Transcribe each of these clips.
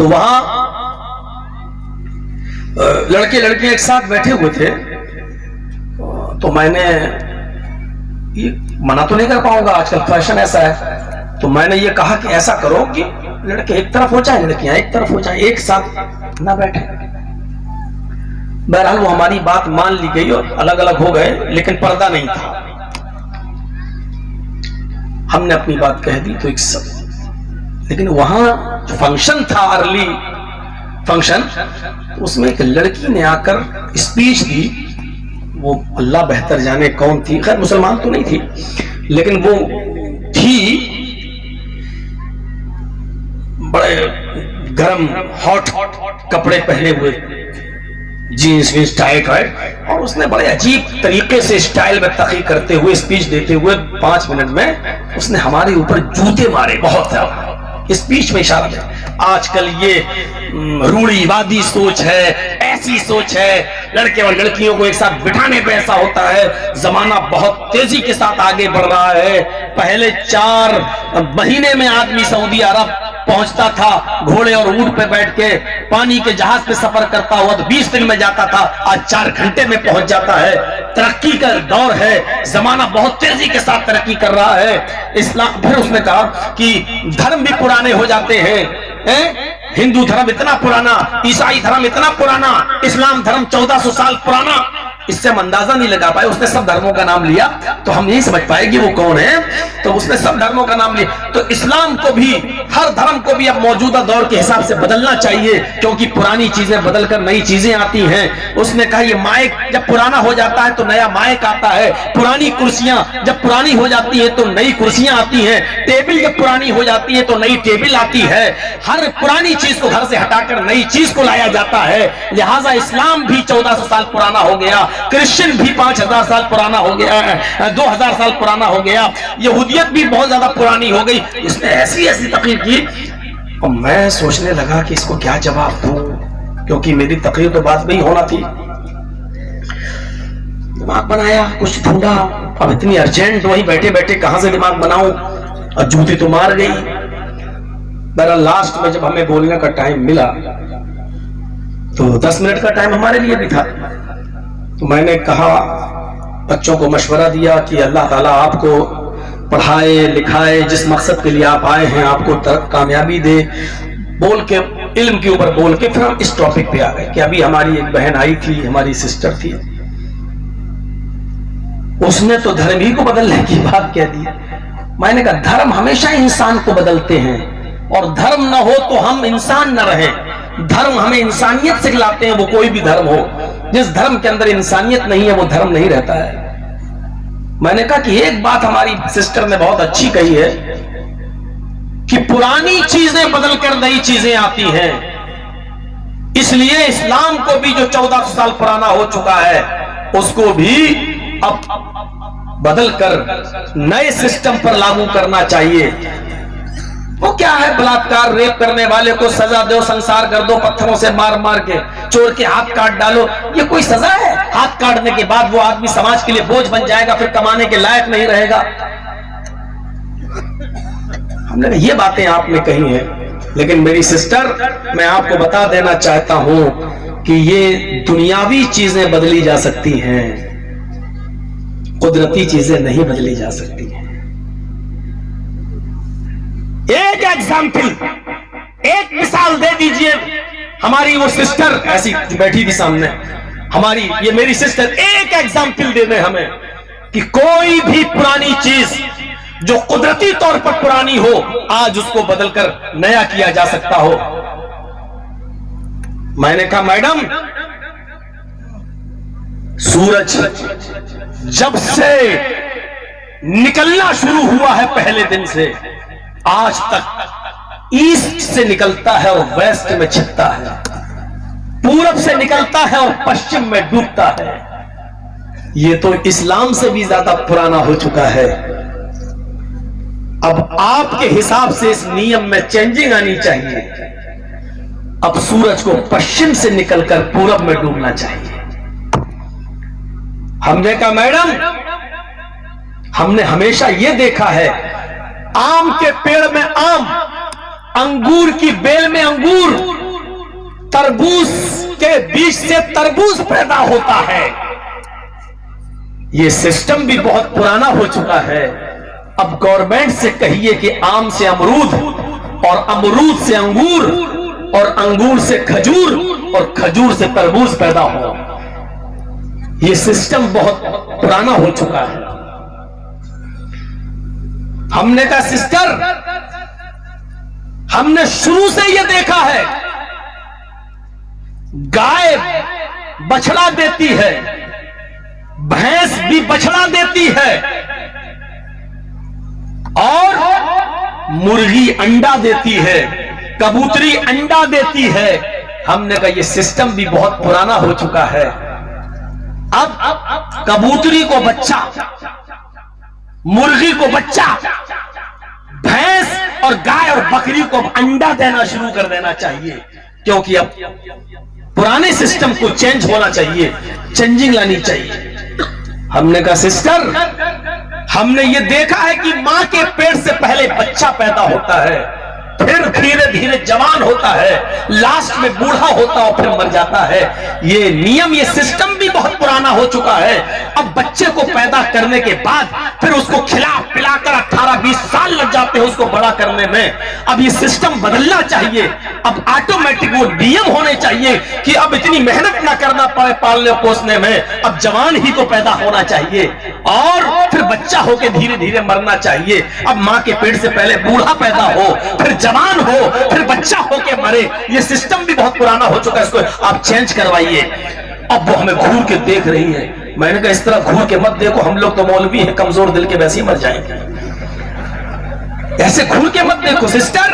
तो वहां लड़के लड़कियां एक साथ बैठे हुए थे। तो मैंने ये मना तो नहीं कर पाऊंगा, आजकल फैशन ऐसा है, तो मैंने ये कहा कि ऐसा करो कि लड़के एक तरफ हो जाए, लड़कियां एक तरफ हो जाए, एक साथ ना बैठे। बहरहाल वो हमारी बात मान ली गई और अलग अलग हो गए, लेकिन पर्दा नहीं था। हमने अपनी बात कह दी तो एक सब, लेकिन वहां जो फंक्शन था, अर्ली फंक्शन, तो उसमें एक लड़की ने आकर स्पीच दी। वो अल्लाह बेहतर जाने कौन थी, खैर मुसलमान तो नहीं थी, लेकिन वो थी बड़े गरम हॉट कपड़े पहने हुए, जीन्स वीन्स टाइट वाइट, और उसने बड़े अजीब तरीके से स्टाइल में तकीक करते हुए स्पीच देते हुए 5 मिनट में उसने हमारे ऊपर जूते मारे बहुत ज्यादा। स्पीच में इशारा है आजकल ये रूढ़िवादी सोच है, ऐसी सोच है, लड़के और लड़कियों को एक साथ बिठाने पे ऐसा होता है। जमाना बहुत तेजी के साथ आगे बढ़ रहा है। पहले 4 महीने में आदमी सऊदी अरब पहुंचता था, घोड़े और ऊंट पे बैठ के पानी के जहाज पे सफर करता हुआ तो 20 दिन में जाता था, आज 4 घंटे में पहुंच जाता है। तरक्की का दौर है, जमाना बहुत तेजी के साथ तरक्की कर रहा है। इस्लाम, फिर उसने कहा कि धर्म भी पुराने हो जाते हैं, हिंदू धर्म इतना पुराना, ईसाई धर्म इतना पुराना, इस्लाम धर्म 1400 साल पुराना। इससे हम अंदाजा नहीं लगा पाए। उसने सब धर्मों का नाम लिया तो हम नहीं समझ पाए कि वो कौन है, तो उसने सब धर्मों का नाम लिया। तो इस्लाम को भी, हर धर्म को भी अब मौजूदा दौर के हिसाब से बदलना चाहिए, क्योंकि पुरानी चीजें बदलकर नई चीजें आती हैं। उसने कहा ये माइक जब पुराना हो जाता है तो नया माइक आता है, पुरानी कुर्सियां जब पुरानी हो जाती है तो नई कुर्सियां आती हैं, टेबल जब पुरानी हो जाती है तो नई टेबल आती है। हर पुरानी चीज को घर से हटाकर नई चीज को लाया जाता है। लिहाजा इस्लाम भी 1400 साल पुराना हो गया, क्रिश्चियन भी 5000 साल पुराना हो गया, 2000 साल पुराना हो गया, यहूदियत भी बहुत ज्यादा पुरानी हो गई। इसने ऐसी ऐसी तकरीर की और मैं सोचने लगा कि इसको क्या जवाब दूं, क्योंकि मेरी तकरीर तो बात में ही होना थी। दिमाग बनाया, कुछ ढूंढा, अब इतनी अर्जेंट वहीं बैठे बैठे कहां से दिमाग बनाऊं, और जूती तो मार गई। बहरहाल लास्ट में जब हमें बोलने का टाइम मिला तो 10 मिनट का टाइम हमारे लिए भी था। तो मैंने कहा, बच्चों को मशवरा दिया कि अल्लाह ताला आपको पढ़ाए लिखाए, जिस मकसद के लिए आप आए हैं आपको कामयाबी दे, बोल के इल्म के ऊपर बोल के फिर हम इस टॉपिक पे आ गए कि अभी हमारी एक बहन आई थी, हमारी सिस्टर थी, उसने तो धर्म ही को बदलने की बात कह दी। मैंने कहा धर्म हमेशा इंसान को बदलते हैं, और धर्म ना हो तो हम इंसान न रहे। धर्म हमें इंसानियत सिखलाते हैं, वो कोई भी धर्म हो। जिस धर्म के अंदर इंसानियत नहीं है वो धर्म नहीं रहता है। मैंने कहा कि एक बात हमारी सिस्टर ने बहुत अच्छी कही है कि पुरानी चीजें बदलकर नई चीजें आती हैं। इसलिए इस्लाम को भी जो 1400 साल पुराना हो चुका है उसको भी अब बदलकर नए सिस्टम पर लागू करना चाहिए। वो क्या है, बलात्कार रेप करने वाले को सजा दो, संसार कर दो, पत्थरों से मार मार के, चोर के हाथ काट डालो, ये कोई सजा है? हाथ काटने के बाद वो आदमी समाज के लिए बोझ बन जाएगा, फिर कमाने के लायक नहीं रहेगा। हमने कहा ये बातें आपने कही हैं, लेकिन मेरी सिस्टर, मैं आपको बता देना चाहता हूं कि ये दुनियावी चीजें बदली जा सकती हैं, कुदरती चीजें नहीं बदली जा सकती हैं। एक एग्जाम्पल, एक मिसाल दे दीजिए। हमारी वो सिस्टर ऐसी बैठी थी सामने, हमारी ये मेरी सिस्टर, एक एग्जाम्पल दे दें हमें कि कोई भी पुरानी चीज जो कुदरती तौर पर पुरानी हो आज उसको बदलकर नया किया जा सकता हो। मैंने कहा मैडम, सूरज जब से निकलना शुरू हुआ है पहले दिन से आज तक ईस्ट से निकलता है और वेस्ट में छिपता है, पूरब से निकलता है और पश्चिम में डूबता है। ये तो इस्लाम से भी ज्यादा पुराना हो चुका है। अब आपके हिसाब से इस नियम में चेंजिंग आनी चाहिए। अब सूरज को पश्चिम से निकलकर पूरब में डूबना चाहिए। हमने कहा मैडम, हमने हमेशा यह देखा है आम के पेड़ में आम अंगूर की बेल में अंगूर, तरबूज के बीज से तरबूज पैदा होता है। यह सिस्टम भी बहुत पुराना हो चुका है। अब गवर्नमेंट से कहिए कि आम से अमरूद और अमरूद से अंगूर और अंगूर से खजूर और खजूर से तरबूज पैदा हो। यह सिस्टम बहुत पुराना हो चुका है। हमने कहा सिस्टर, हमने शुरू से यह देखा है, गाय बछड़ा देती है, भैंस भी बछड़ा देती है और मुर्गी अंडा देती है, कबूतरी अंडा देती है। हमने कहा यह सिस्टम भी बहुत पुराना हो चुका है। अब कबूतरी को बच्चा, मुर्गी को बच्चा, भैंस और गाय और बकरी को अंडा देना शुरू कर देना चाहिए, क्योंकि अब पुराने सिस्टम को चेंज होना चाहिए, चेंजिंग लानी चाहिए। हमने कहा सिस्टर, हमने ये देखा है कि मां के पेट से पहले बच्चा पैदा होता है, फिर धीरे धीरे जवान होता है, लास्ट में बूढ़ा होता और फिर मर जाता है। ये नियम, ये सिस्टम भी बहुत पुराना हो चुका है। अब बच्चे को पैदा करने के बाद फिर उसको खिला पिलाकर 18-20 साल लग जाते हैं उसको बड़ा करने में। अब ये सिस्टम बदलना चाहिए। अब ऑटोमेटिक वो नियम होने चाहिए कि अब इतनी मेहनत ना करना पड़े पालने पोसने में, अब जवान ही को पैदा होना चाहिए और फिर बच्चा होकर धीरे धीरे मरना चाहिए। अब मां के पेट से पहले बूढ़ा पैदा हो, फिर जवान हो, फिर बच्चा होके मरे। ये सिस्टम भी बहुत पुराना हो चुका है, इसको आप चेंज करवाइए। अब वो हमें घूर के देख रही है। मैंने कहा इस तरह घूर के मत देखो, हम लोग तो मौलवी हैं, कमजोर दिल के, वैसे ही मर जाएंगे। ऐसे घूर के मत देखो सिस्टर,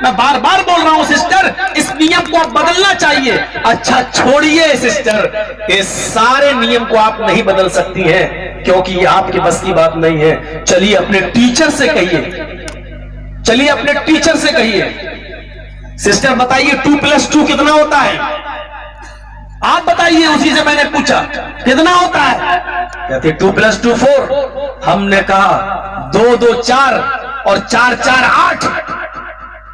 मैं बार बार बोल रहा हूं सिस्टर, इस नियम को आप बदलना चाहिए। अच्छा छोड़िए सिस्टर, ये सारे नियम को आप नहीं बदल सकती हैं क्योंकि ये आपके बस की बात नहीं है। चलिए अपने टीचर से कहिए, चलिए अपने टीचर से कहिए, सिस्टर बताइए 2+2 कितना होता है? आप बताइए, उसी से मैंने पूछा कितना होता है? कहते 2+2 4। हमने कहा 2 2 4 और 4 4 8।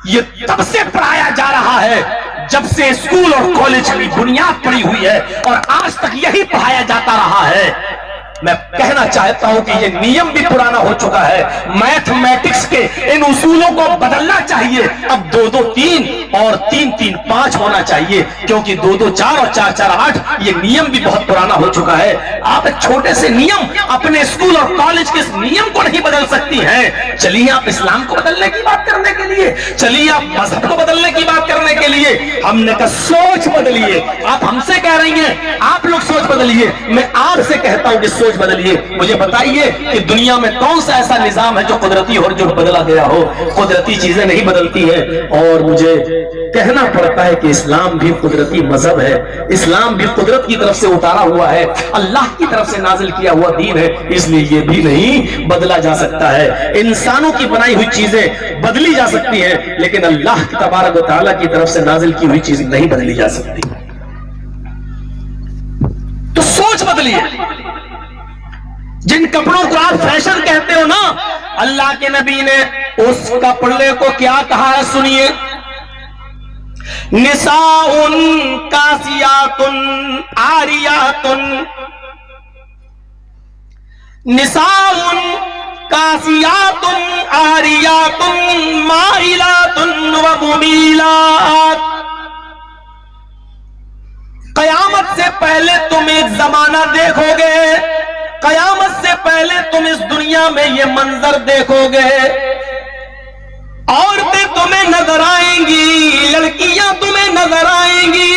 ये तब से पढ़ाया जा रहा है जब से स्कूल और कॉलेज की बुनियाद पड़ी हुई है और आज तक यही पढ़ाया जाता रहा है। मैं कहना चाहता हूं कि ये नियम भी पुराना हो चुका है। मैथमेटिक्स के इन उसूलों को बदलना चाहिए। अब 2 2 3 और 3 3 5 होना चाहिए, क्योंकि 2 2 4 और 4 4 8 ये नियम भी बहुत पुराना हो चुका है। आप एक छोटे से नियम अपने स्कूल और कॉलेज के नियम को नहीं बदल सकती हैं। चलिए आप इस्लाम को बदलने की बात करने के लिए, चलिए आप मजहब को बदलने की बात करने के लिए हमने कहा सोच बदलिए। आप हमसे कह रही हैं आप लोग सोच बदलिए, मैं आपसे कहता हूं कि सोच बदलिए। मुझे बताइए कि दुनिया में कौन सा ऐसा निजाम है जो कुदरती और जो बदला गया हो? कुदरती चीजें नहीं बदलती हैं। और मुझे कहना पड़ता है कि इस्लाम भी कुदरती मजहब है, इस्लाम भी कुदरत की तरफ से उतारा हुआ है, अल्लाह की तरफ से नाजिल किया हुआ दीन है, इसलिए ये भी नहीं बदला जा सकता है। इंसानों की बनाई हुई चीजें बदली जा सकती हैं, लेकिन अल्लाह तबारक व तआला की तरफ से नाजिल की हुई चीज नहीं बदली जा सकती। तो सोच बदलिए। जिन कपड़ों को आप फैशन कहते हो ना, अल्लाह के नबी ने उस कपड़े को क्या कहा है सुनिए, निसाउन कासियातुन आरियातुन, निसाउन कासियातुन आरियातुन माइलातुन व मुमीलात। कयामत से पहले तुम एक जमाना देखोगे, कयामत से पहले तुम इस दुनिया में ये मंजर देखोगे, औरतें तुम्हें नजर आएंगी, लड़कियां तुम्हें नजर आएंगी,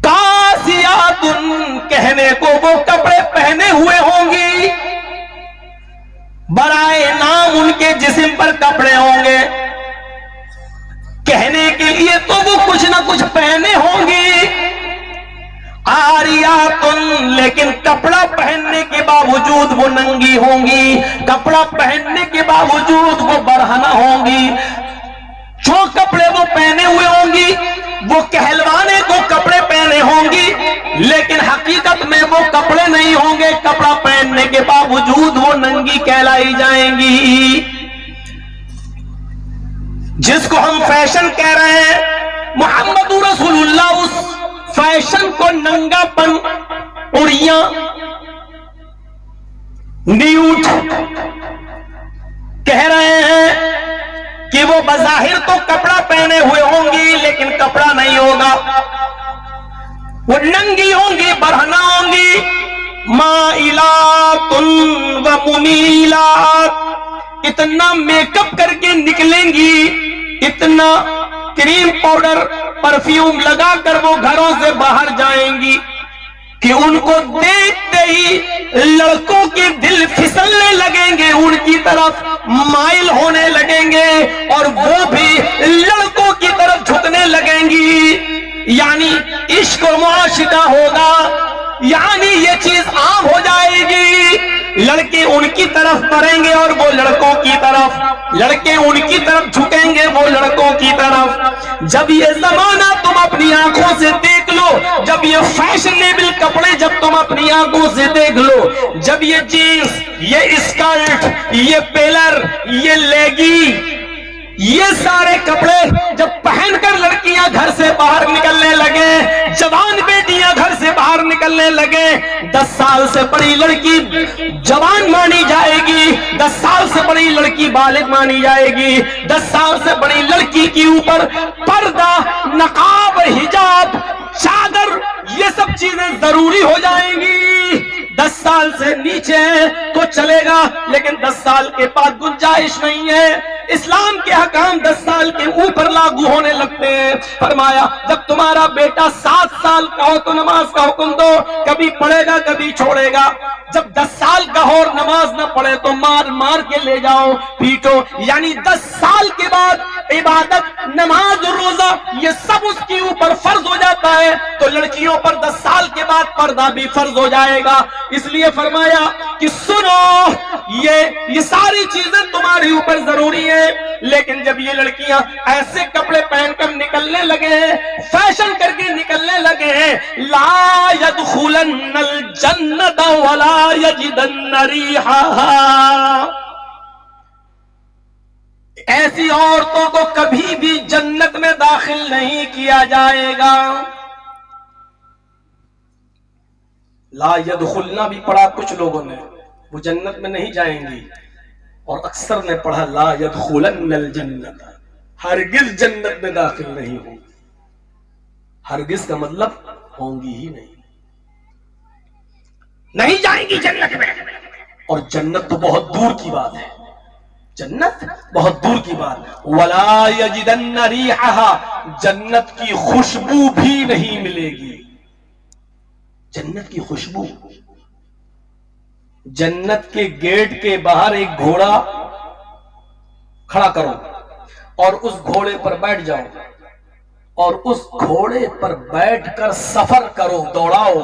कासियातुन कहने को वो कपड़े पहने हुए होंगी, बराए नाम उनके जिस्म पर कपड़े होंगे, कहने के लिए तो वो कुछ ना कुछ पहने होंगी। आरियातुन लेकिन कपड़ा पहनने के बावजूद वो नंगी होंगी, कपड़ा पहनने के बावजूद वो बरहना होंगी। जो कपड़े वो पहने हुए होंगी वो कहलवाने को कपड़े पहने होंगी, लेकिन हकीकत में वो कपड़े नहीं होंगे, कपड़ा पहनने के बावजूद वो नंगी कहलाई जाएंगी। जिसको हम फैशन कह रहे हैं, मोहम्मद रसूलुल्लाह उस फैशन को नंगापन, उड़ियां, न्यूड कह रहे हैं कि वो बज़ाहिर तो कपड़ा पहने हुए होंगी लेकिन कपड़ा नहीं होगा, वो नंगी होंगी, बरहना होंगी, माइलातुन व मुमीलात, इतना मेकअप करके निकलेंगी, इतना क्रीम पाउडर परफ्यूम लगाकर वो घरों से बाहर जाएंगी कि उनको देखते ही लड़कों के दिल फिसलने लगेंगे, उनकी तरफ माइल होने लगेंगे और वो भी लड़कों की तरफ झुकने लगेंगी। यानी इश्क और मुआशिका होगा, यानी ये चीज आम हो जाएगी। लड़के उनकी तरफ बढ़ेंगे और वो लड़कों की तरफ, लड़के उनकी तरफ झुकेंगे, वो लड़कों की तरफ। जब ये जमाना तुम अपनी आंखों से देख लो, जब ये फैशनेबल कपड़े जब तुम अपनी आंखों से देख लो, जब ये जीन्स, ये स्कर्ट, ये पेलर, ये लेगी, ये सारे कपड़े जब पहनकर लड़कियां घर से बाहर निकलने लगे, जवान बेटियां घर से बाहर निकलने लगे, 10 साल से बड़ी लड़की जवान मानी जाएगी, 10 साल से बड़ी लड़की बालिग मानी जाएगी, 10 साल से बड़ी लड़की के ऊपर पर्दा, नकाब, हिजाब, चादर, ये सब चीजें जरूरी हो जाएंगी। 10 साल से नीचे तो चलेगा लेकिन 10 साल के बाद गुंजाइश नहीं है। इस्लाम के हकाम 10 साल के ऊपर लागू होने लगते हैं। फरमाया जब तुम्हारा बेटा 7 साल का हो तो नमाज का हुक्म दो, कभी पढ़ेगा कभी छोड़ेगा। जब 10 साल का हो और नमाज न पढ़े तो मार मार के ले जाओ, पीटो। यानी 10 साल के बाद इबादत, नमाज, रोजा, ये सब उसके ऊपर फर्ज हो जाता है। तो लड़कियों पर 10 साल के बाद पर्दा भी फर्ज हो जाएगा। इसलिए फरमाया कि सुनो, ये सारी चीजें तुम्हारे ऊपर जरूरी है। लेकिन जब ये लड़कियां ऐसे कपड़े पहनकर निकलने लगे हैं, फैशन करके निकलने लगे हैं, ला यदखुलन्नल जन्नत वला यजिदन्न रिहाहा, ऐसी औरतों को कभी भी जन्नत में दाखिल नहीं किया जाएगा। ला यदखुलना भी पढ़ा कुछ लोगों ने, वो जन्नत में नहीं जाएंगी, और अक्सर ने पढ़ा ला यदखुलन्नल जन्नत, हरगिज जन्नत में दाखिल नहीं होंगी। हरगिज का मतलब होंगी ही नहीं जाएंगी जन्नत में। और जन्नत तो बहुत दूर की बात है, जन्नत बहुत दूर की बात। वला यजिदन्न रिहाहा, जन्नत की खुशबू भी नहीं मिलेगी। जन्नत की खुशबू, जन्नत के गेट के बाहर एक घोड़ा खड़ा करो और उस घोड़े पर बैठ जाओ और उस घोड़े पर बैठकर सफर करो, दौड़ाओ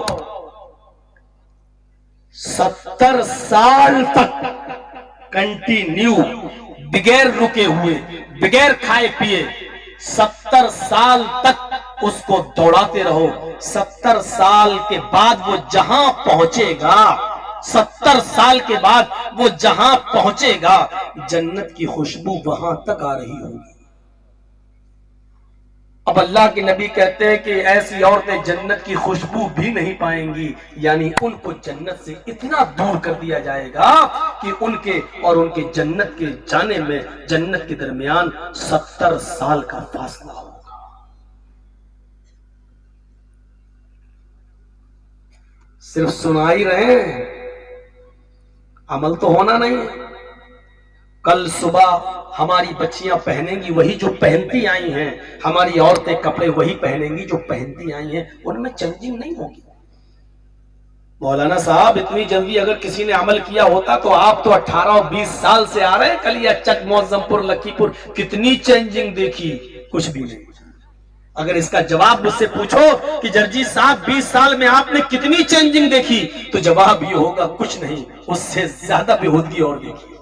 70 साल तक कंटिन्यू, बगैर रुके हुए, बगैर खाए पिए, 70 साल तक उसको दौड़ाते रहो। 70 साल के बाद वो जहां पहुंचेगा, 70 साल के बाद वो जहां पहुंचेगा, जन्नत की खुशबू वहां तक आ रही होगी। अब अल्लाह के नबी कहते हैं कि ऐसी औरतें जन्नत की खुशबू भी नहीं पाएंगी, यानी उनको जन्नत से इतना दूर कर दिया जाएगा कि उनके और उनके जन्नत के जाने में, जन्नत के दरमियान 70 साल का फासला होगा। सिर्फ सुना ही रहे, अमल तो होना नहीं। कल सुबह हमारी बच्चियां पहनेंगी वही जो पहनती आई हैं, हमारी औरतें कपड़े वही पहनेंगी जो पहनती आई हैं, उनमें चेंजिंग नहीं होगी। मौलाना साहब इतनी जल्दी अगर किसी ने अमल किया होता तो आप तो 18 और 20 साल से आ रहे हैं, कल या चक, मौजमपुर, लखीपुर, कितनी चेंजिंग देखी? कुछ भी नहीं। अगर इसका जवाब मुझसे पूछो कि जर्जी साहब 20 साल में आपने कितनी चेंजिंग देखी, तो जवाब ये होगा कुछ नहीं, उससे ज्यादा बेहूदगी और देखी।